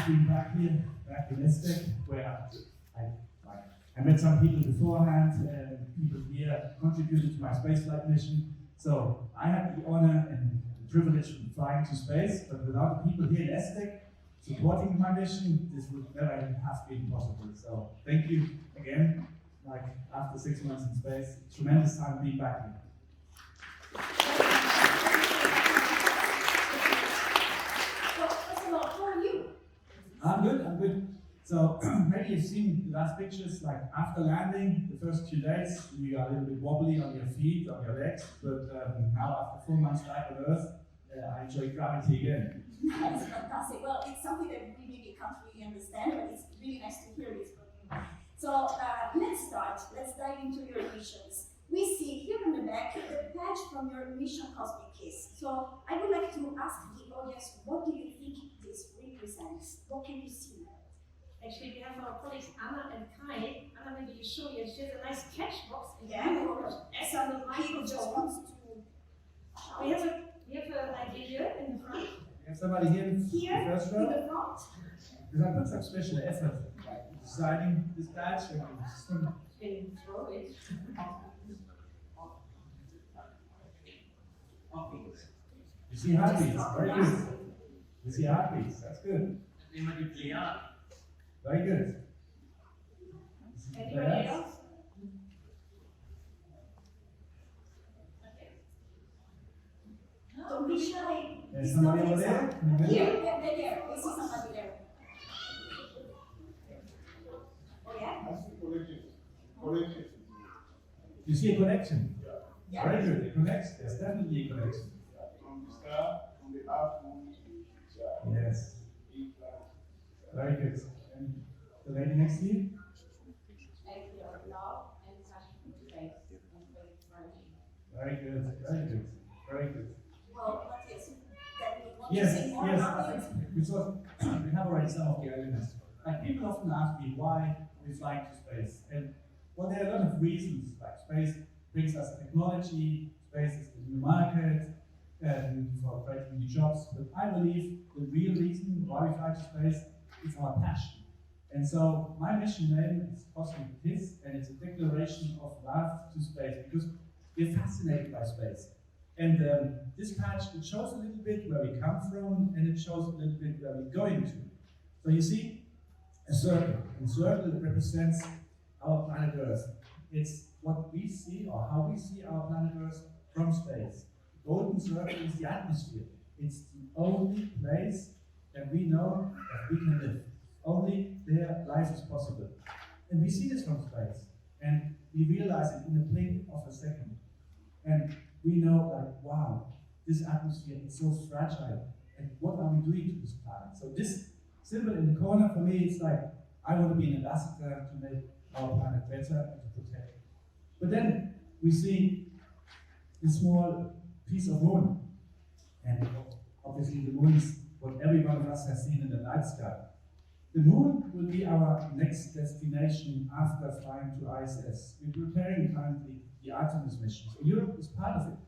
being back here, back in ESTEC, where I met some people beforehand, people here contributed to my spaceflight mission. So I had the honor and the privilege of flying to space, but without the people here in ESTEC supporting my mission, this would never have been possible. So thank you again, like after 6 months in space, tremendous time being back here. I'm good. So maybe you've seen the last pictures, like after landing, the first few days, you are a little bit wobbly on your feet, on your legs, but now after 4 months back on Earth, I enjoy gravity again. That's fantastic. Well, it's something that we maybe can't really understand, but it's really nice to hear this from you. So let's start. Let's dive into your missions. We see here in the back the badge from your mission Cosmic Kiss. So I would like to ask the audience, what do you think this represents? What can you see now? Actually, we have our colleagues Anna and Kai. Anna, maybe you show you. She has a nice catch box. Yeah, some people just want to. We have an idea here in the front. We have somebody here in the first row. In the front. Because I put some special effort designing this badge. Can you throw it? You see heartbeats, very good. You see heartbeats, that's good. Very good. Anybody else? Don't be shy. There's somebody over there? Here, there. We see somebody there. Oh yeah? You see a connection? Yeah. Very good, it connects. There's definitely a connection. From the star, from the earth, moon, Yes. Very good. And the lady next to you? Very good. Well, Matthias, that we want to say more about it. We have already some of the elements. Like people often ask me why we fly to space. And well, there are a lot of reasons. Like space brings us technology, space is the new market, for creating new jobs. But I believe the real reason why we fly to space is our passion. And so my mission name is Cosmic Kiss, and it's a declaration of love to space because we're fascinated by space. And this patch, it shows a little bit where we come from, and it shows a little bit where we're going to. So you see a circle, and circle represents our planet Earth. It's what we see, or how we see our planet Earth from space. The golden circle is the atmosphere. It's the only place that we know that we can live. Only there life is possible. And we see this from space, and we realize it in a blink of a second. And we know, like, wow, this atmosphere is so fragile, and what are we doing to this planet? So this symbol in the corner, for me, it's like, I want to be an ambassador to make our planet better and to protect it. But then we see this small piece of moon, and obviously the moon is what every one of us has seen in the night sky. The moon will be our next destination after flying to ISS. We're preparing currently the Artemis mission, so Europe is part of it.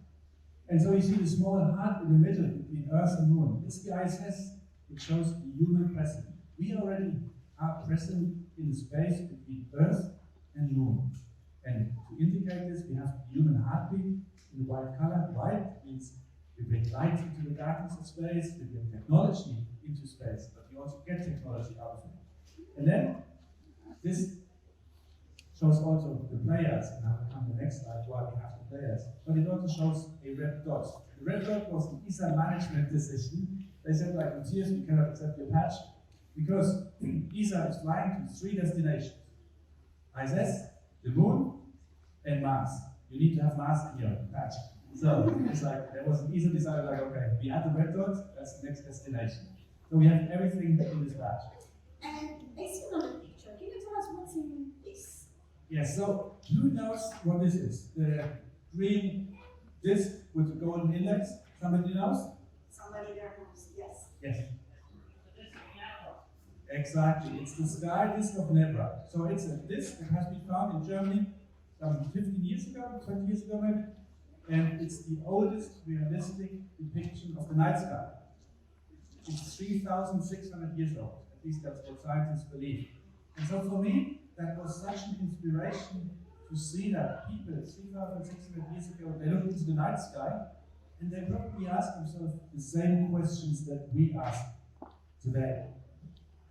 And so you see the small heart in the middle between Earth and Moon. It's the ISS, which shows the human presence. We already are present in space between Earth and Moon. And to indicate this, we have the human heartbeat in the white color. White means we bring light into the darkness of space, we bring technology into space, but we also get technology out of it. And then this shows also the players, and I will come to the next slide why we have the players, but it also shows a red dot. The red dot was an ESA management decision. They said, like, Matthias, we cannot accept your patch because ESA is flying to 3 destinations: ISS, the Moon, and Mars. You need to have Mars in your patch. So it's like, there was an ESA decided, like, okay, we add the red dot, that's the next destination. So we have everything in this patch. And based on the picture, can you tell us what's in this? Yes, so who knows what this is? The green disc with the golden index. Somebody knows? Somebody there knows, yes. Yes. Exactly, it's the sky disk of Nebra. So it's a disk that has been found in Germany 15 years ago, 20 years ago maybe. And it's the oldest realistic depiction of the night sky. It's 3,600 years old. At least that's what scientists believe. And so for me, that was such an inspiration to see that people 3,600 years ago, they looked into the night sky and they probably asked themselves the same questions that we ask today.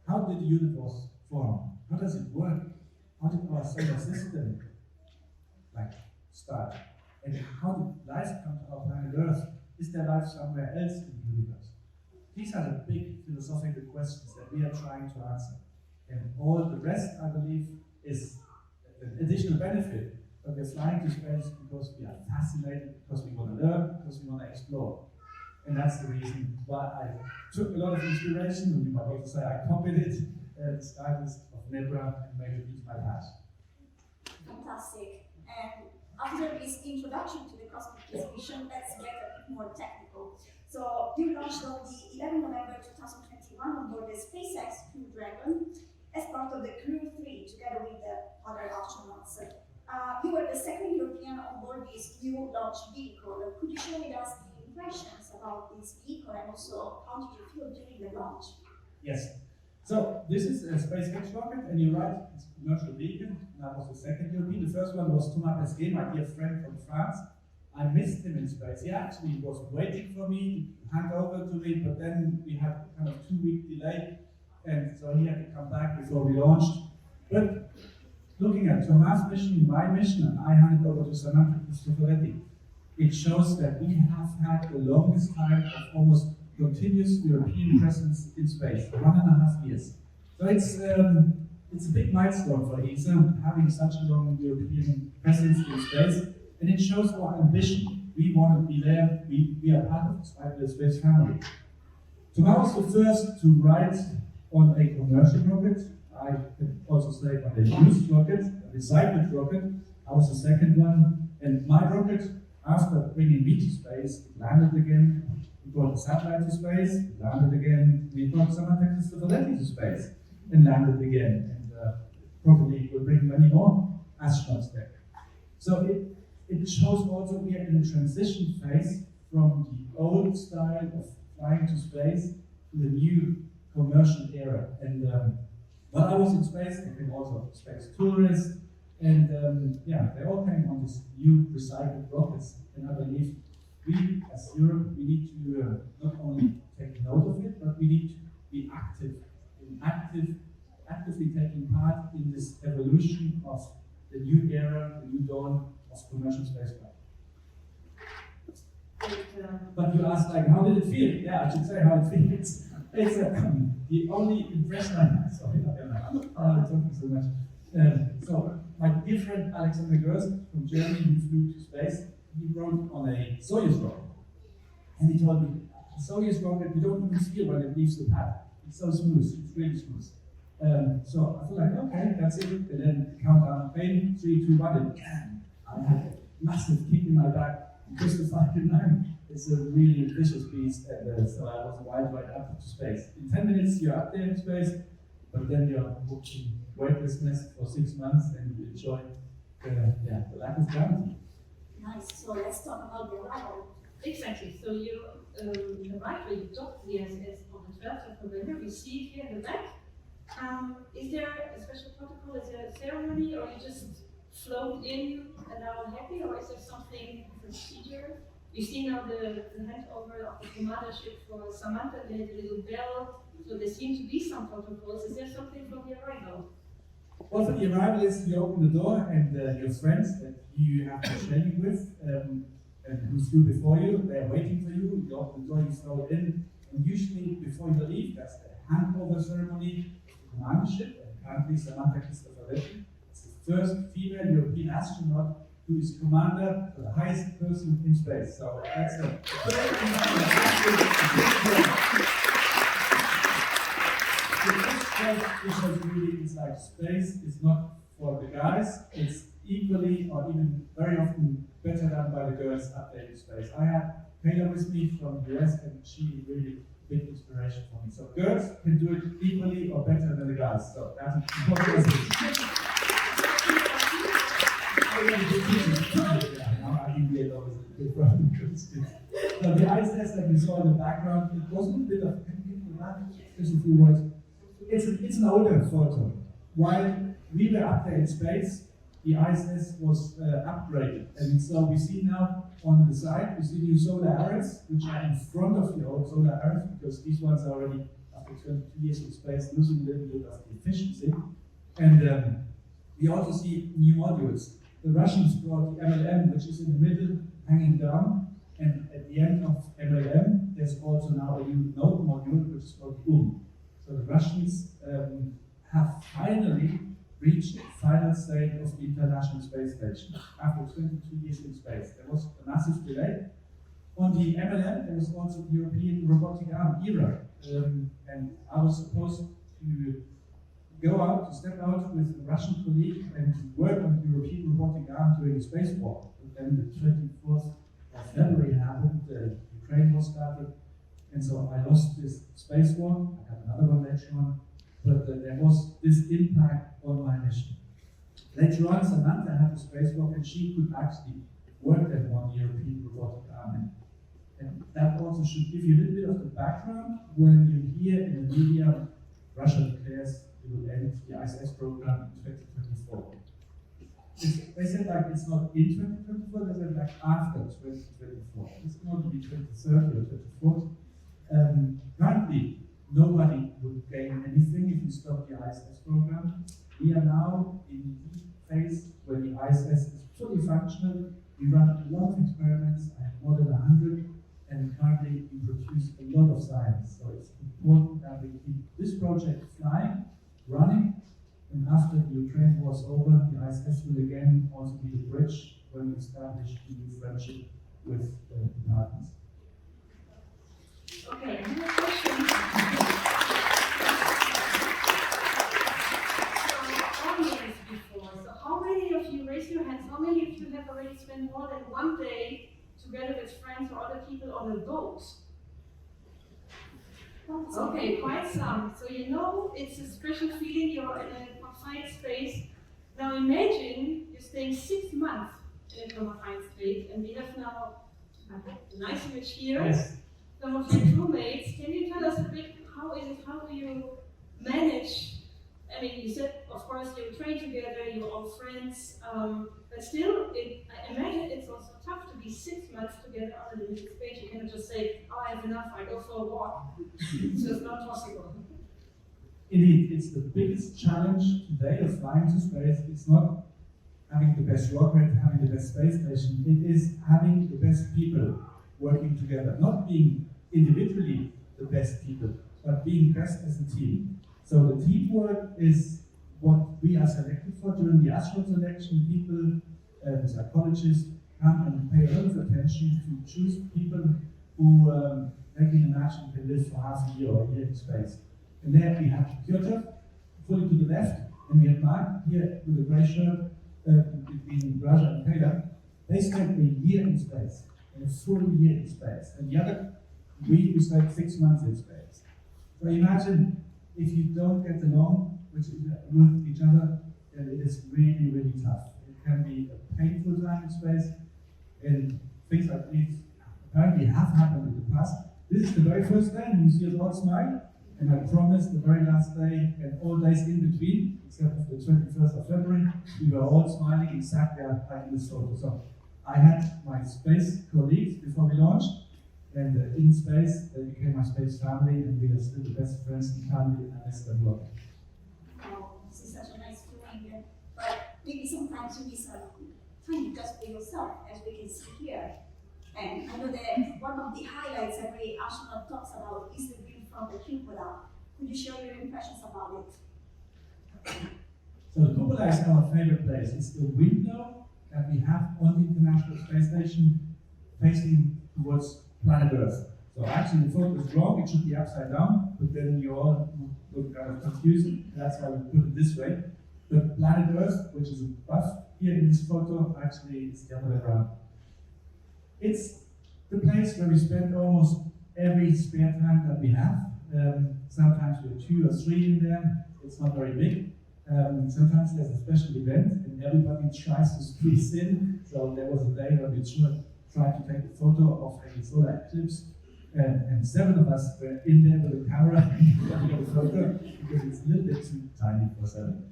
How did the universe form? How does it work? How did our solar system start? And how did life come to our planet Earth? Is there life somewhere else in the universe? These are the big philosophical questions that we are trying to answer. And all the rest, I believe, is an additional benefit. But we're flying to space because we are fascinated, because we want to learn, because we want to explore. And that's the reason why I took a lot of inspiration, and you might also say I copied it, the skylist of Nebra, and made it into my patch. Fantastic. And after this introduction to the cosmic exhibition, let's get a bit more technical. So you launched on the 11th November 2021 on board the SpaceX Crew-3 as part of the Crew-3 together with the other astronauts. You were the second European on board this new launch vehicle. Could you share with us the impressions about this vehicle and also how did you feel during the launch? Yes. So this is a SpaceX rocket, and you're right, it's a commercial vehicle. And I was the second European. The first one was Thomas Pesquet, my dear friend from France. I missed him in space. He actually was waiting for me to hand over to me, but then we had kind of 2-week delay, and so he had to come back before we launched. But looking at Thomas' mission, my mission, and I handed over to Samantha Cristoforetti, it shows that we have had the longest time of almost continuous European presence in space, 1.5 years. So it's a big milestone for ESA, having such a long European presence in space, and it shows our ambition. We want to be there, we are part of the space family. Thomas was the first to ride on a commercial rocket. I can also say on a used rocket, a recycled rocket. I was the second one, and my rocket, after bringing me to space, it landed again. We brought the satellite to space, it landed again. We brought Samantha Cristoforetti to space, and landed again. And probably will bring many more astronauts there. So it shows also we are in a transition phase from the old style of flying to space to the new commercial era. And while I was in space, I became also a space tourist, and they all came on this new recycled rockets. And I believe we, as Europe, we need to not only take note of it, but we need to be actively taking part in this evolution of the new era, the new dawn of commercial spaceflight. But you asked, how did it feel? Yeah, I should say how it feels. It's the only impression I have. Sorry, I'm talking so much. So my dear friend Alexander Gerst from Germany, who flew to space, he rode on a Soyuz rocket, and he told me, a Soyuz rocket, you don't even feel when it leaves the pad. It's so smooth. It's really smooth. So I feel like, okay, that's it. And then the countdown came, 3, 2, 1, and I had a massive kick in my back. Because the Falcon 9 is a really ambitious beast, and so I was wild right up to space. In 10 minutes, you're up there in space, but then you're booked in weightlessness for 6 months, and you enjoy the lack of gravity. Nice. So let's talk about the arrival. Exactly. So you arrived when you docked the ISS on the 12th of November. We see it here in the back. Is there a special protocol? Is there a ceremony, or you just float in and are all happy, or is there something procedure? You see now the handover of the commandership for Samantha, they had a little bell, so there seem to be some protocols. Is there something from the arrival? Well, for the arrival is you open the door, and your friends that you have been training with, and who flew before you, they're waiting for you. You open the door, you float in, and usually before you leave, that's the handover ceremony of the commandership, and currently Samantha Cristoforetti. First female European astronaut who is commander for the highest person in space. So that's a great The first really is like space is not for the guys, it's equally or even very often better done by the girls up there in space. I had Taylor with me from the US, and she really big inspiration for me. So girls can do it equally or better than the guys. So that's important message. So the ISS that we saw in the background, it was a bit of just a few words. it's an older photo. While we were up there in space, the ISS was upgraded. And so we see now on the side, we see new solar arrays, which are in front of the old solar arrays, because these ones are already, after 22 years in space, losing a little bit of the efficiency. And we also see new modules. The Russians brought the MLM, which is in the middle, hanging down. And at the end of MLM, there's also now a new node module, which is called So the Russians have finally reached the final stage of the International Space Station after 22 years in space. There was a massive delay. On the MLM, there was also the European Robotic Arm ERA, and I was supposed to go out, to step out with a Russian colleague and work on the European Robotic Arm during the spacewalk. But then the 24th of February happened, Ukraine was started, and so I lost this spacewalk. I have another one later on. But there was this impact on my mission. Later on, Samantha had a spacewalk, and she could actually work then on the European Robotic Arm. And that also should give you a little bit of the background when you hear in the media Russia declares it will end the ISS program in 2024. They said like it's not in 2024, they said like after 2024. It's going to be 2030 or 2040. Currently, nobody would gain anything if you stop the ISS program. We are now in the phase where the ISS is fully functional. We run a lot of experiments, I have more than 100, and currently we produce a lot of science. So it's important that we keep this project flying, running, and after the Ukraine war is over, the ISS will again also be the bridge when we establish a new friendship with the partners. Okay, another question. Audience before. So how many of you, raise your hands, how many of you have already spent more than one day together with friends or other people on a boat? Okay, quite some. So you know it's a special feeling, you're in a confined space. Now imagine you're staying 6 months in a confined space, and we have now a nice image here. Yes. Some of your crewmates, can you tell us a bit how do you manage? I mean, you said, of course, you train together, you're all friends, but still, I imagine it's also tough to be 6 months together on a limited space. You cannot just say, oh, I have enough, I go for a walk. It's just not possible. Indeed, it's the biggest challenge today of flying to space. It's not having the best rocket, having the best space station. It is having the best people working together, not being individually the best people, but being best as a team. So the teamwork is what we are selected for during the astronaut selection. People, psychologists, come and pay a lot of attention to choose people who they can imagine can live for half a year or a year in space. And there we have Piotr, fully to the left, and we have Mark here with a grey shirt between Raja and Taylor. They spent a year in space. A full year in space, and the other we spent 6 months in space. So imagine if you don't get along with each other, then it is really, really tough. It can be a painful time in space, and things like this apparently have happened in the past. This is the very first day, and you see us all smile, and I promise the very last day and all days in between, except for the 21st of February, we were all smiling exactly like in this photo. So I had my space colleagues before we launched, and in space they became my space family, and we are still the best friends and family, and I miss them a lot. Oh, this is such a nice feeling, but maybe sometimes you need some time just for yourself, as we can see here. And I know that one of the highlights every astronaut talks about is the view from the cupola. Could you share your impressions about it? So the cupola is our favorite place. It's the window that we have on the International Space Station facing towards planet Earth. So actually the photo is wrong, it should be upside down, but then you all look kind of confused, that's why we put it this way. But planet Earth, which is above here in this photo, actually is the other way around. It's the place where we spend almost every spare time that we have. Sometimes we're 2 or 3 in there, it's not very big. Sometimes there's a special event and everybody tries to squeeze in. So there was a day when we tried to take a photo of a solar eclipse, and 7 of us were in there with a camera taking a photo because it's a little bit too tiny for 7.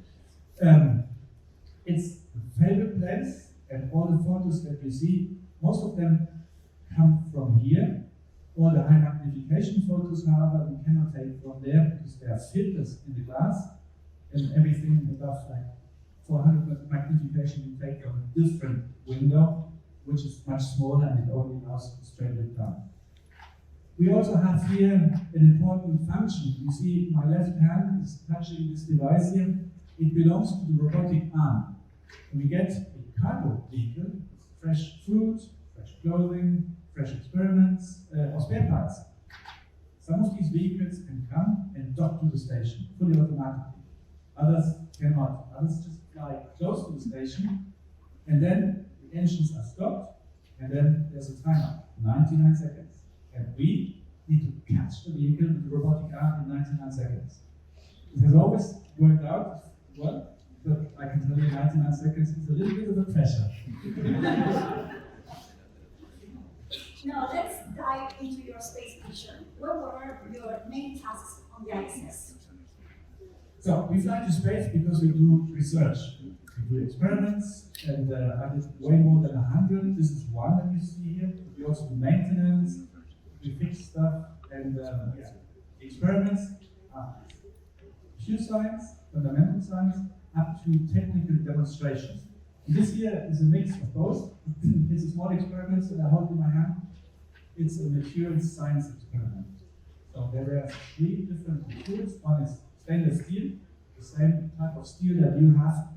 It's a favorite place, and all the photos that you see, most of them come from here. All the high magnification photos, however, we cannot take from there because there are filters in the glass, and everything above like 400 magnification we take from a different window, which is much smaller and it only allows straight look down. We also have here an important function. You see my left hand is touching this device here. It belongs to the robotic arm. And we get a cargo vehicle, fresh food, fresh clothing, fresh experiments, or spare parts. Some of these vehicles can come and dock to the station, fully automatically. Others cannot. Others just fly close to the station, and then the engines are stopped, and then there's a timer, 99 seconds. And we need to catch the vehicle with the robotic arm in 99 seconds. It has always worked out well, but I can tell you 99 seconds is a little bit of a pressure. Now let's dive into your space mission. What were your main tasks on the ISS? So we fly to space because we do research. We do experiments, and I did way more than 100. This is one that you see here. We also do maintenance, we fix stuff, and experiments are pure science, fundamental science, up to technical demonstrations. And this here is a mix of both. It's a small experiment that I hold in my hand. It's a materials science experiment. So there are 3 different materials. One is stainless steel, the same type of steel that you have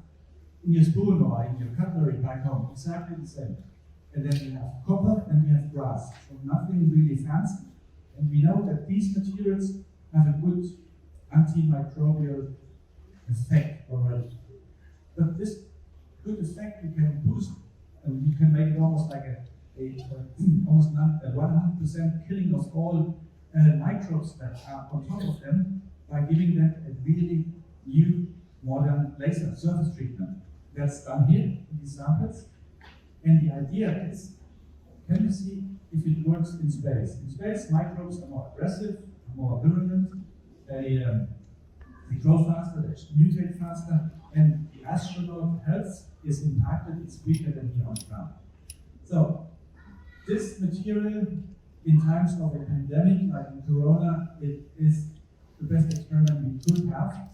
in your spoon or in your cutlery back home, exactly the same. And then we have copper and we have brass, so nothing really fancy. And we know that these materials have a good antimicrobial effect already. But this good effect you can boost, and you can make it almost like almost 100% killing of all microbes that are on top of them by giving them a really new modern laser surface treatment. That's done here in these samples. And the idea is, can you see if it works in space? In space, microbes are more aggressive, more virulent, they grow faster, they mutate faster, and the astronaut health is impacted, it's weaker than here on the ground. So, this material, in times of a pandemic like in Corona, it is the best experiment we could have.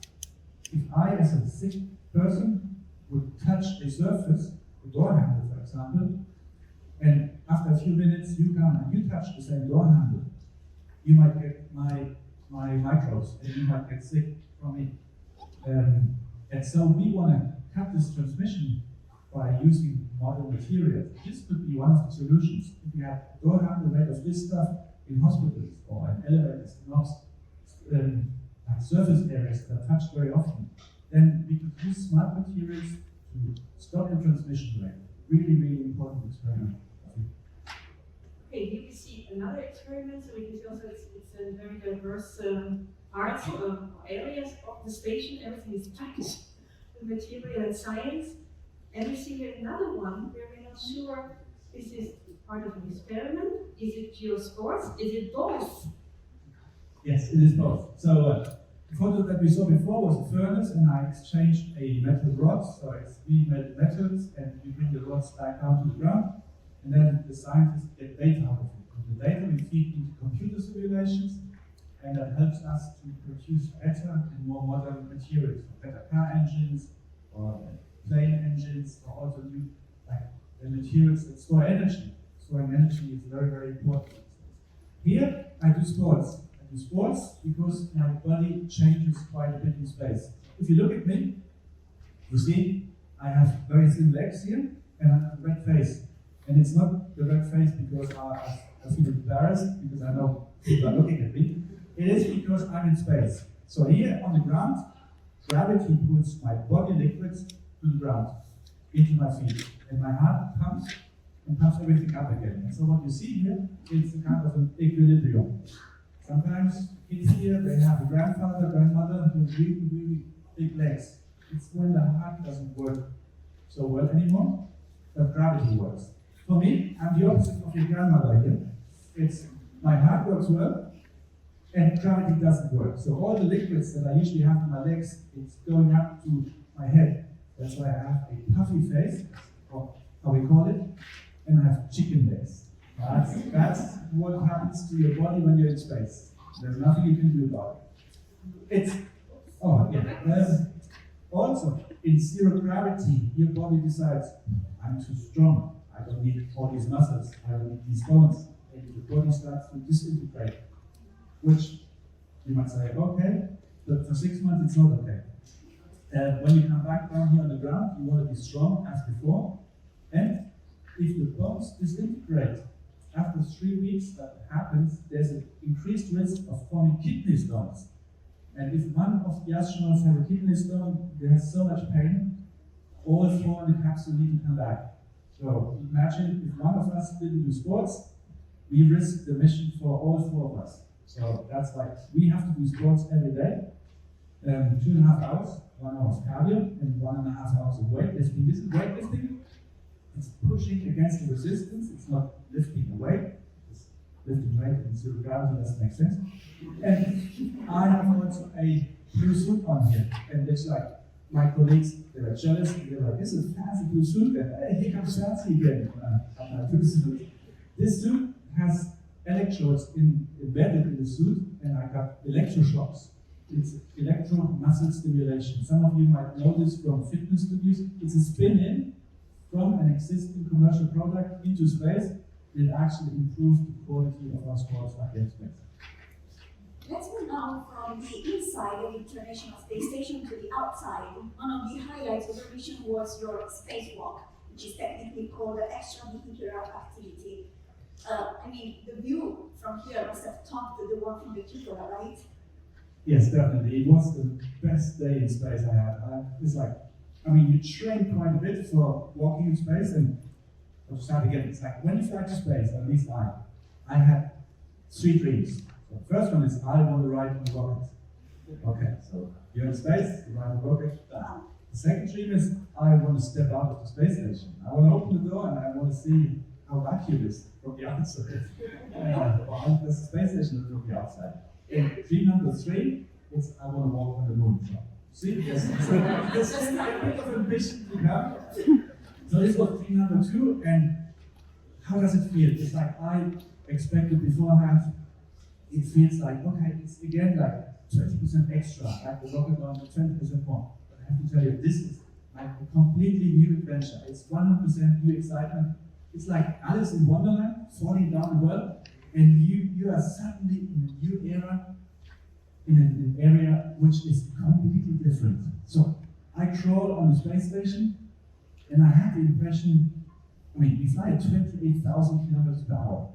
If I, as a sick person, would touch a surface, a door handle, for example, and after a few minutes you come and you touch the same door handle, you might get my microbes and you might get sick from it. And so we want to cut this transmission by using modern materials. This could be one of the solutions. If you have a door handle made of this stuff in hospitals or in elevators, not surface areas that are touched very often, then we could use smart materials to stop the transmission rate. Really, really important experiment. Okay, here we see another experiment. So we can see also it's a very diverse parts or areas of the station. Everything is packed with material and science. And we see here another one where we're not sure, is this part of an experiment? Is it pure sports? Is it both? Yes, it is both. So the photo that we saw before was a furnace, and I exchanged a metal rod. So it's 3 metals, and we bring the rods back down to the ground, and then the scientists get data out of it. And the data we feed into computer simulations, and that helps us to produce better and more modern materials, better car engines, or plane engines, or also new the materials that store energy. Storing energy is very, very important. Here, I do sports. I do sports because my body changes quite a bit in space. If you look at me, you see I have very thin legs here, and I have a red face. And it's not the red face because I feel embarrassed, because I know people are looking at me. It is because I'm in space. So here on the ground, gravity pulls my body liquids to the ground, into my feet. And my heart pumps and pumps everything up again. And so what you see here is a kind of an equilibrium. Sometimes kids here, they have a grandfather, grandmother with really, really big legs. It's when the heart doesn't work so well anymore, but gravity works. For me, I'm the opposite of your grandmother here. It's my heart works well, and gravity doesn't work. So all the liquids that I usually have in my legs, it's going up to my head. That's why I have a puffy face, or how we call it, and I have chicken legs. That's what happens to your body when you're in space. There's nothing you can do about it. Also, in zero gravity, your body decides, I'm too strong. I don't need all these muscles. I don't need these bones. And the body starts to disintegrate. Which you might say, okay, but for 6 months it's not okay. When you come back down here on the ground, you want to be strong as before. And if the bones disintegrate, after 3 weeks that happens, there's an increased risk of forming kidney stones. And if one of the astronauts has a kidney stone, they have so much pain, all 4 in the capsule need to come back. So imagine if one of us didn't do sports, we risk the mission for all 4 of us. So that's why we have to do sports every day, 2.5 hours, 1 hour of cardio, and 1.5 hours of weightlifting. This is weightlifting. It's pushing against the resistance. It's not lifting a weight. It's lifting weight in zero gravity doesn't make sense. And I have also a blue suit on here, and it's like my colleagues, they were jealous. They were like, "This is a fancy blue suit," and hey, here comes fancy again. This suit has electrodes embedded in the suit, and I got electroshocks. It's electro-muscle stimulation. Some of you might know this from fitness studios. It's a spin-in from an existing commercial product into space. It actually improves the quality of our sports back in space. Let's move now from the inside of the International Space Station to the outside. One of the highlights of the mission was your spacewalk, which is technically called the extravehicular activity. I mean, the view from here must have topped the one from the cupola, right? Yes, definitely. It was the best day in space I had. It's like, I mean, you train quite a bit for walking in space, and I'll start again. It's like when you fly to space, at least I had 3 dreams. So the first one is I want to ride on a rocket. Okay, so you're in space, you ride on a rocket. Done. The second dream is I want to step out of the space station. I want to open the door and I want to see how vacuum is from the outside. Or how does the space station look from the outside? And dream number 3 is I want to walk on the moon. So, see, there's a bit of ambition to come. So this was dream number 2, and how does it feel? It's like I expected beforehand. It feels like, okay, it's again like 20% extra, like the rocket launch, 20% more. But I have to tell you, this is like a completely new adventure. It's 100% new excitement. It's like Alice in Wonderland, falling down the well, and you are suddenly in a new era, in an area which is completely different. So I crawled on the space station, and I had the impression, I mean, we fly at 28,000 kilometers per hour,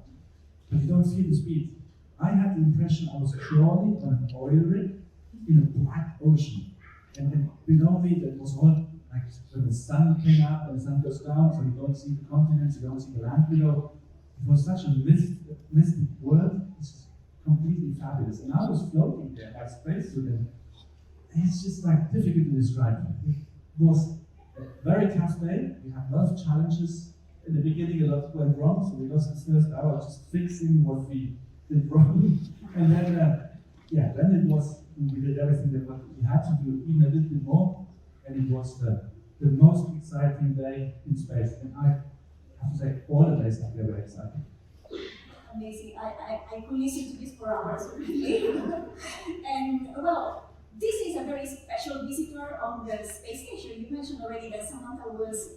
but you don't feel the speed. I had the impression I was crawling on an oil rig in a black ocean. And then below me, that was all like when the sun came up and the sun goes down, so you don't see the continents, you don't see the land below. It was such a mystic world. It's completely fabulous. And I was floating there by spacesuit, and it's just like difficult to describe. It was a very tough day. We had a lot of challenges. In the beginning, a lot went wrong, so we lost the first hour just fixing what we did wrong. And then, then it was, we did everything that we had to do, even a little bit more. And it was the most exciting day in space. And I have to say, all the days have been very exciting. Amazing. I could listen to this for hours, really. And well, this is a very special visitor on the space station. You mentioned already that Samantha was,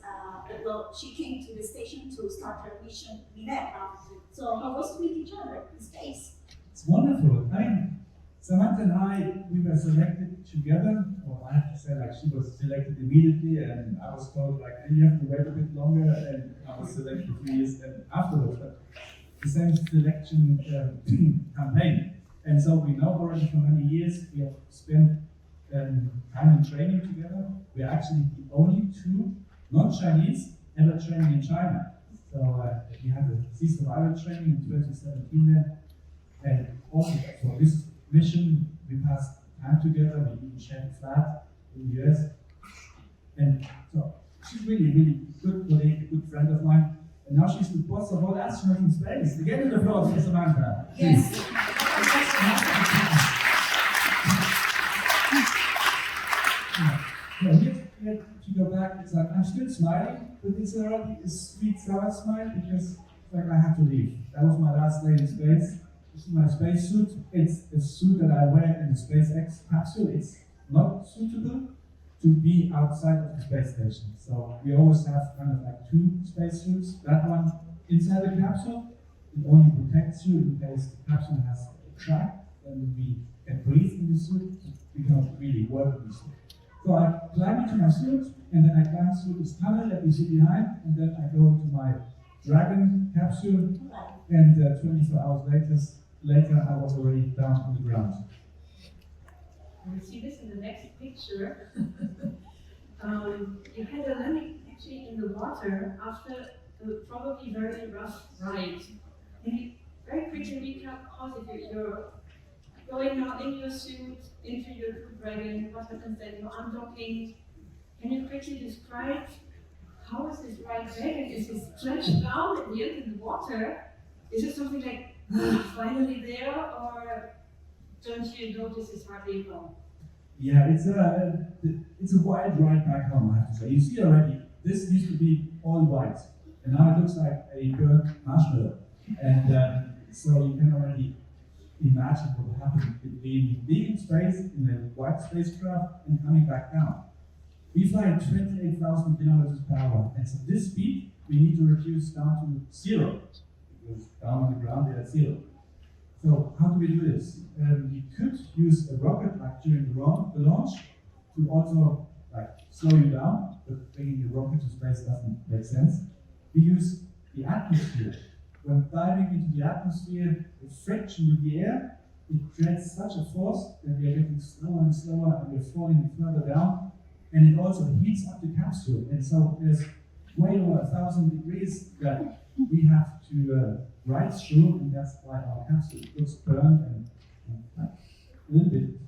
she came to the station to start her mission in Vietnam. So how was to meet each other in space? It's wonderful. I mean, Samantha and I, we were selected together. Or I have to say, like, she was selected immediately, and I was told, like, you have to wait a bit longer, and I was selected 3 years afterwards. But the same selection campaign. And so we know already for many years, we have spent time in training together. We are actually the only 2 non-Chinese ever training in China. So we had a sea survival training in 2017 there. And also for this mission, we passed time together. We even shared a flat in the US. And so she's really, really good colleague, a good friend of mine. and now she's the boss of all astronauts in space. Again, an applause for Samantha. Yes. So here to go back, it's like I'm still smiling, but it's already a sweet sour smile because it's like I have to leave. That was my last day in space. This is my space suit. It's a suit that I wear in the SpaceX capsule. It's not suitable to be outside of the space station. So we always have kind of like two space suits. That one inside the capsule, it only protects you in case the capsule has a crack, then we can breathe in the suit. We cannot really work in the suit. So I climb into my suit, and then I climb through this tunnel that you see behind, and then I go into my Dragon capsule, and 24 hours later I was already down on the ground. You see this in the next picture. You had a landing actually in the water after a probably very rough ride. Can you very quickly recap how you're going now in your suit into your Crew-Dragon, what happens then, you're undocking. Can you quickly describe how is this ride dragon? Is it splashed down at the end in the water? Is it something like finally there, or don't you notice it's hardly at all? Yeah, it's a wild ride back home, I have to say. You see already, this used to be all white, and now it looks like a burnt marshmallow. And so you can already imagine what happened between being in space in a white spacecraft and coming back down. We fly at 28,000 kilometers per hour, and so this speed we need to reduce down to zero, because down on the ground they're at zero. So how do we do this? We could use a rocket like during the launch to also slow you down, but bringing the rocket to space doesn't make sense. We use the atmosphere. When diving into the atmosphere, the friction with the air, it creates such a force that we are getting slower and slower, and we're falling further down. And it also heats up the capsule. And so there's way over 1,000 degrees that we have to ride through, and that's why our capsule looks burned and a little bit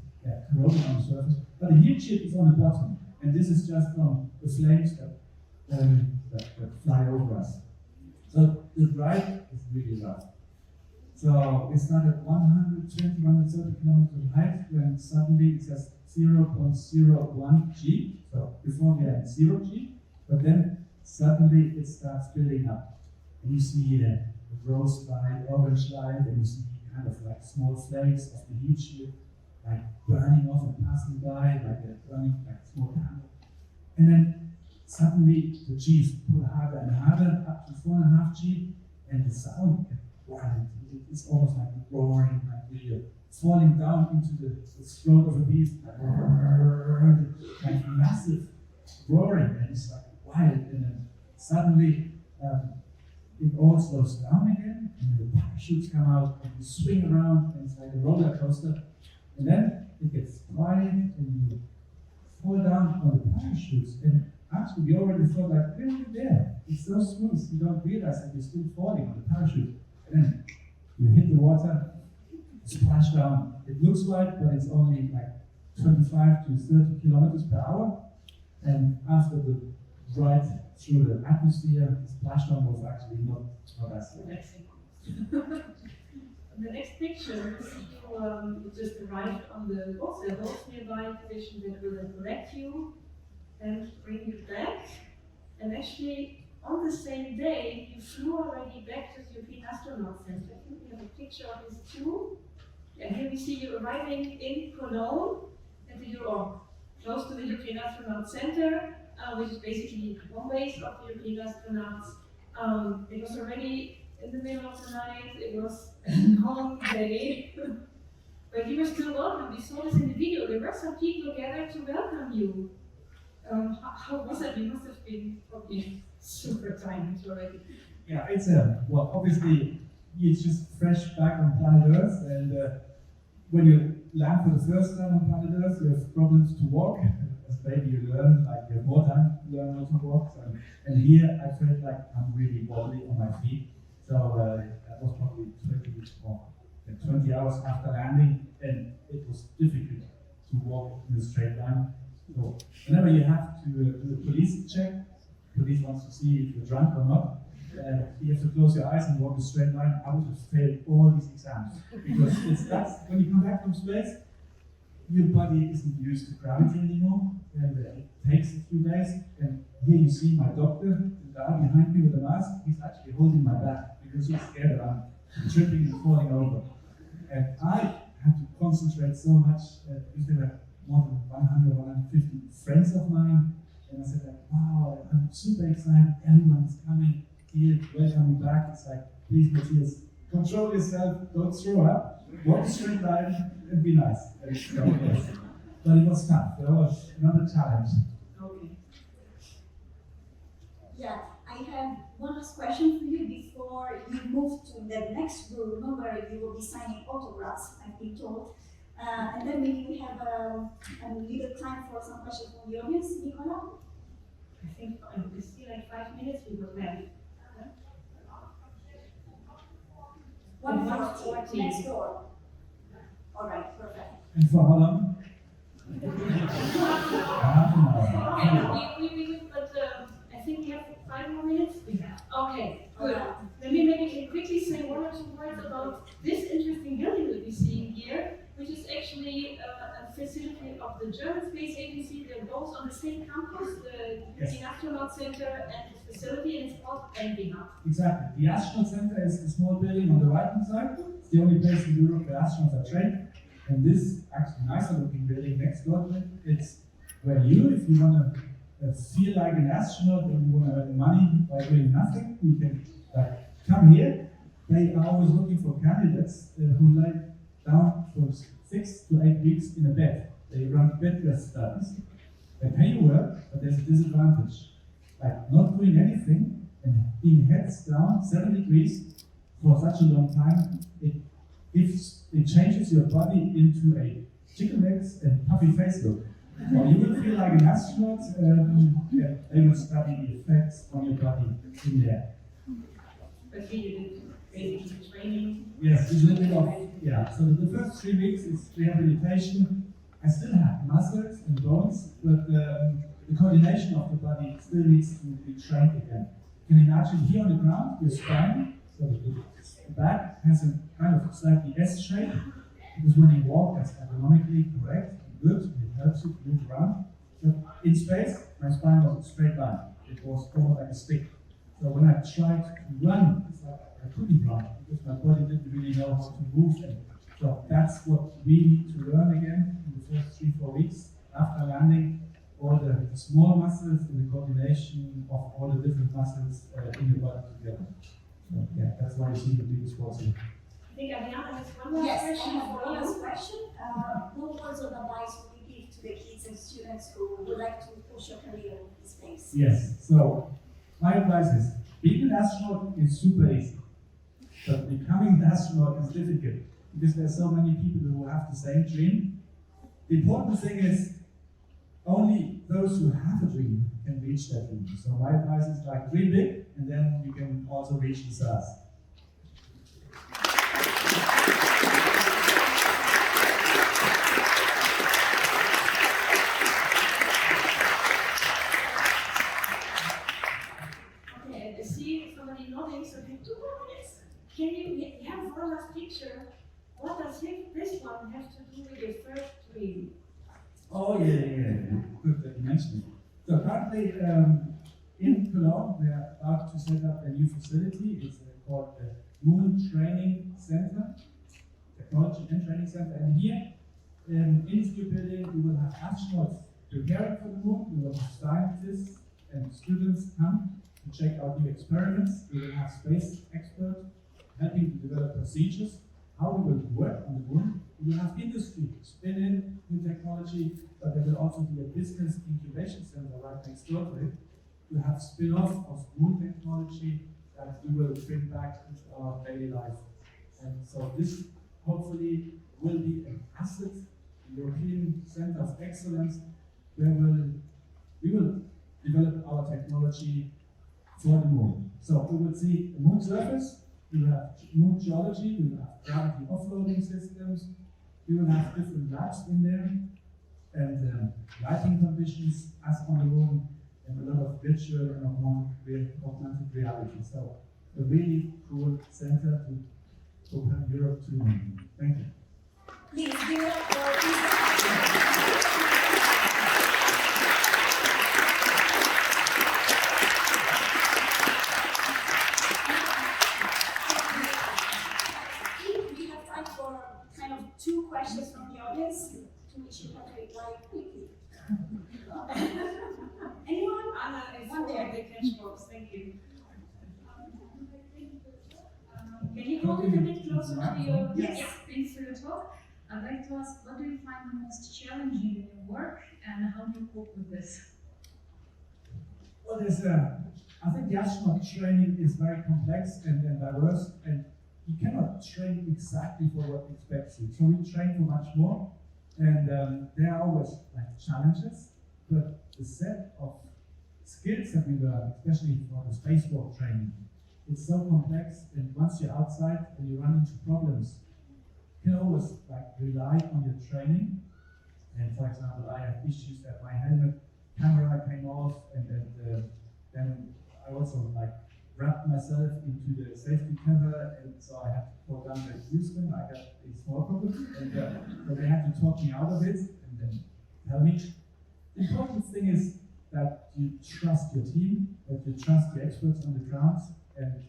corroded on the surface. But the heat shield is on the bottom, and this is just from the flames that fly over us. So the ride is really rough. So we start at 120, 130 kilometers height, when suddenly it says 0.01 G. So before we are at 0 G, but then suddenly it starts building up. And you see the rose light, orange light, and you see kind of like small flakes of the heat shield, like burning off and passing by, like they're burning like a small candle. And then suddenly the G's pull harder and harder, up to 4.5 G, and the sound gets wild. It's almost like roaring, like you're falling down into the throat of a beast, like massive roaring, and it's like wild. And then suddenly it all slows down again, and the parachutes come out, and you swing around, and it's like a roller coaster. And then it gets quiet, and you fall down on the parachutes. And actually, we already thought, like, we're already there. It's so smooth, you don't realize that you're still falling on the parachute. And then you hit the water, splash down. It looks wide, but it's only like 25 to 30 kilometers per hour. And after the ride through the atmosphere, the splashdown was actually not as slow. The next picture, you just arrived on the those nearby position that will then collect you and bring you back. And actually, on the same day, you flew already back to the European Astronaut Center. I think we have a picture of this too. And here we see you arriving in Cologne, close to the European Astronaut Center, which is basically the home base of the European astronauts. It was already in the middle of the night, it was a long day, but you were still welcome. We saw this in the video. There were some people gathered to welcome you. How was it? You must have been probably super tired already. Yeah, it's well, obviously, it's just fresh back on planet Earth, and when you land for the first time on planet Earth, you have problems to walk. As baby, you learn, like, you have more time to learn how to walk. And here, I felt like I'm really wobbly on my feet. So that was probably 20 hours after landing, and it was difficult to walk in a straight line. So whenever you have to do a police check, police wants to see if you're drunk or not. you have to close your eyes and walk a straight line. I would have failed all these exams because that's when you come back from space, your body isn't used to gravity anymore, and it takes a few days. And here you see my doctor, the guy behind me with the mask. He's actually holding my back because he's scared that I'm tripping and falling over. And I had to concentrate so much because there were more than 100, 150 friends of mine. And I said, like, wow, I'm super excited. Everyone's coming here, welcome me back. It's like, please, Matthias, control yourself, don't throw up, walk a straight line, and be nice. And so, yes. But it was tough. There was another challenge. Okay. Yeah, I have one last question for you before you move to the next room where you will be signing autographs, I've been told. And then maybe we have a little time for some questions from the audience. Nicola? I think we see like 5 minutes we will have. 1:40, next door. All right, perfect. And for how long? But I think we have 5 more minutes. Okay, good. Let me maybe quickly say 1 or 2 words about this interesting building that we're seeing here, which is actually a facility of the German Space Agency. They're both on the same campus, the European Astronaut Center and the facility, and it's called Hub. Exactly. The Astronaut Center is the small building on the right-hand side. It's the only place in Europe where astronauts are trained. And this actually nicer looking building next door to it, it's where you, if you want to feel like an astronaut and you want to earn money by doing nothing, you can come here. They are always looking for candidates who lie down for 6 to 8 weeks in a bed. They run bed rest studies. They pay you well, but there's a disadvantage. Like not doing anything and being heads down 7 degrees for such a long time, it changes your body into a chicken legs and puffy face look. Or you will feel like an astronaut, they will study the effects on your body in there. But here you did basically training. Yes, it's a little bit of, yeah. So the first 3 weeks is rehabilitation. I still have muscles and bones, but the coordination of the body still needs to be trained again. You can imagine here on the ground, your spine, so the back has a kind of slightly S shape, because when you walk, that's ergonomically correct and good, it helps you to move around. But in space, my spine was a straight line. It was almost like a stick. So when I tried to run, it's like I couldn't run because my body didn't really know how to move. And so that's what we need to learn again in the first 3-4 weeks after landing. All the small muscles and the coordination of all the different muscles in your body together. So yeah, that's why you see the biggest force here. I think Ariana has one last Yes, I question have for one you. last question. What words of advice would you give to the kids and students who would like to push a career in space? Yes, so my advice is, being an astronaut is super easy, but becoming an astronaut is difficult because there are so many people who have the same dream. The important thing is, only those who have a dream can reach that dream. So my advice is like, dream big, and then you can also reach the stars. Okay, I see somebody nodding, so we have 2 more minutes. Can you have one last picture? What does this one have to do with your first dream? Oh yeah. Good that you mentioned it. So currently in Cologne, we are about to set up a new facility. It's called the Moon Training Center, Technology and Training Center. And here in this new building, we will have astronauts preparing for the moon. We will have scientists and students come to check out new experiments. We will have space experts helping to develop procedures, how we will work on the moon. We will have industry spin in new technology, but there will also be a business incubation center right next door to it to have spin-off of moon technology that we will bring back into our daily life. And so this hopefully will be an asset, a European Center of Excellence, where we will develop our technology for the moon. So we will see the moon surface, we will have moon geology, we will have gravity offloading systems, we will have different labs in there, and lighting conditions as on the moon. and a lot of virtual and augmented reality. So a really cool center to open Europe to me. Thank you. Please give it up for ESA. We have time for kind of 2 questions from the audience to which you have to reply quickly. Anyone? Anna is One there. the catch box. Thank you. Can you hold it a bit closer to your? Yes. Yeah, thanks for your talk. I'd like to ask, what do you find the most challenging in your work, and how do you cope with this? Well, I think the astronaut training is very complex and diverse, and you cannot train exactly for what expects you. So we train for much more, and there are always like challenges, but the set of skills that we learn, especially for the spacewalk training, it's so complex, and once you're outside and you run into problems, you can always like rely on your training. And for example, I have issues that my helmet camera came off, and then I also like wrapped myself into the safety cover, and so I had to fall down to Houston. I got a small problem, and so they had to talk me out of it and then tell me. The important thing is that you trust your team, that you trust the experts on the ground, and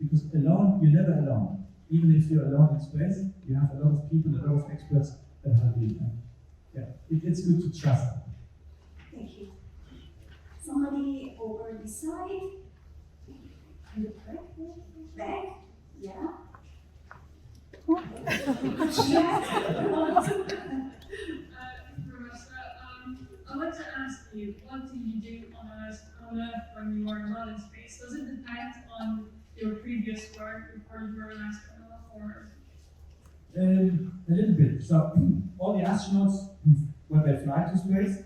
because alone, you're never alone. Even if you're alone in space, you have a lot of people, a lot of experts that help you. And yeah, it's good to trust them. Thank you. Somebody over this side? In the back? Back? Yeah. I'd like to ask you, what do you do on Earth when you are not in space? Does it depend on your previous work before you were an astronaut, or? A little bit. So all the astronauts, when they fly to space,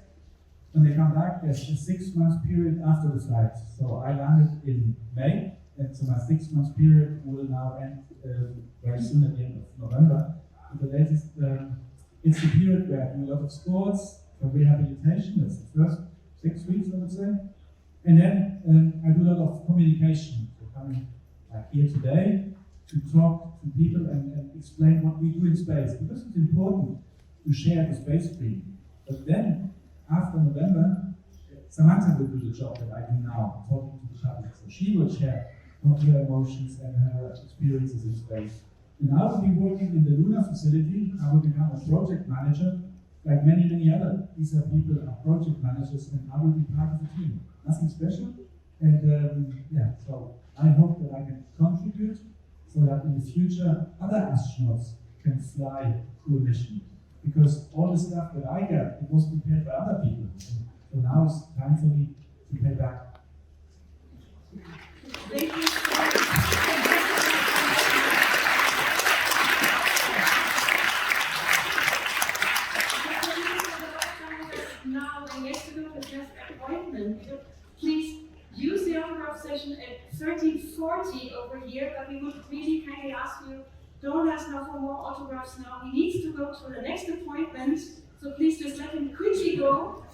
when they come back, there's a 6-month period after the flight. So I landed in May, and so my 6-month period will now end very soon at the end of November. And the latest, it's the period where I do a lot of sports, for rehabilitation. That's the first 6 weeks, I would say. And then I do a lot of communication. So coming like here today to talk to people and explain what we do in space, because it's important to share the space dream. But then, after November, Samantha will do the job that I do now, talking to the public. So she will share her emotions and her experiences in space. And I will be working in the lunar facility. I will become a project manager. Like many other ESA people are project managers, and I will be part of the team. Nothing special. And yeah, so I hope that I can contribute so that in the future other astronauts can fly through a mission. Because all the stuff that I get, it was prepared by other people. And so now it's time for me to pay back. Thank you. Now and yesterday was just appointment. Please use the autograph session at 13:40 over here, but we would really kindly ask you, don't ask now for more autographs now. He needs to go to the next appointment, so please just let him quickly go.